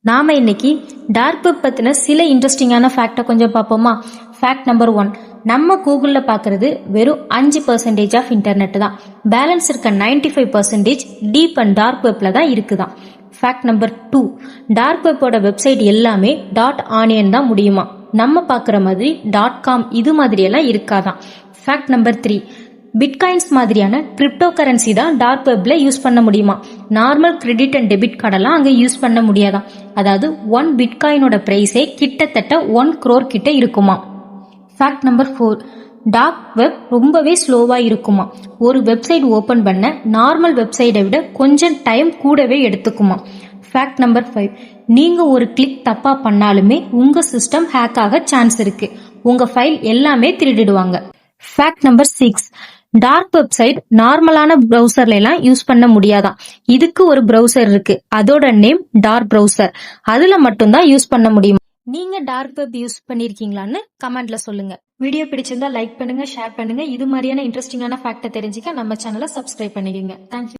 நாம இன்னைக்கு dark web பத்தின சில இன்ட்ரெஸ்டிங்கான ஃபேக்டை கொஞ்சம் பார்ப்போமா. ஃபேக்ட் நம்பர் 1, நம்ம கூகுள்ல பாக்குறது வெறும் 5% ஆஃப் இன்டர்நெட் தான். பேலன்ஸ் இருக்க 95% டீப் அண்ட் டார்க் வெப்ல தான் இருக்குதான். ஃபேக்ட் நம்பர் 2, டார்க் வெப்போட வெப்சைட் எல்லாமே .onion தான் முடியுமா. நம்ம பாக்குற மாதிரி .com இது மாதிரி எல்லாம் இருக்காதான். ஃபேக்ட் நம்பர் 3, பிட்காயின்ஸ் மாதிரியான கிரிப்டோ கரன்சி தான் டார்க் வெப்ல யூஸ் பண்ண முடியுமா. நார்மல் கிரெடிட் அண்ட் டெபிட் கார்டெல்லாம் அங்க யூஸ் பண்ண முடியாதான். அதாவது 1 பிட்காயினோட பிரைஸே கிட்டத்தட்ட 1 crore கிட்ட இருக்குமா. ஃபேக்ட் நம்பர் 4, டார்க் வெப் ரொம்பவே ஸ்லோவா இருக்குமா. ஒரு வெப்சைட் ஓபன் பண்ண நார்மல் வெப்சைட்டை விட கொஞ்சம் டைம் கூடவே எடுத்துக்குமா. ஃபேக்ட் நம்பர் 5, நீங்க ஒரு கிளிக் தப்பா பண்ணாலுமே உங்க சிஸ்டம் ஹேக் ஆக சான்ஸ் இருக்கு. உங்க ஃபைல் எல்லாமே திருடிடுவாங்க. ஃபேக்ட் நம்பர் 6, டார்க் வெப்சைட் நார்மலான பிரவுசர்ல எல்லாம் யூஸ் பண்ண முடியாதான். இதுக்கு ஒரு பிரவுசர் இருக்கு, அதோட நேம் டார்க் பிரவுசர். அதுல மட்டும்தான் யூஸ் பண்ண முடியும். நீங்க டார்க் வெப் யூஸ் பண்ணிருக்கீங்களான்னு கமெண்ட்ல சொல்லுங்க. வீடியோ பிடிச்சிருந்தா லைக் பண்ணுங்க, ஷேர் பண்ணுங்க. இது மாதிரியான இன்ட்ரெஸ்டிங்கான ஃபேக்டை தெரிஞ்சுக்க நம்ம சேனலை சப்ஸ்கிரைப் பண்ணிடுங்க. தேங்க்யூ.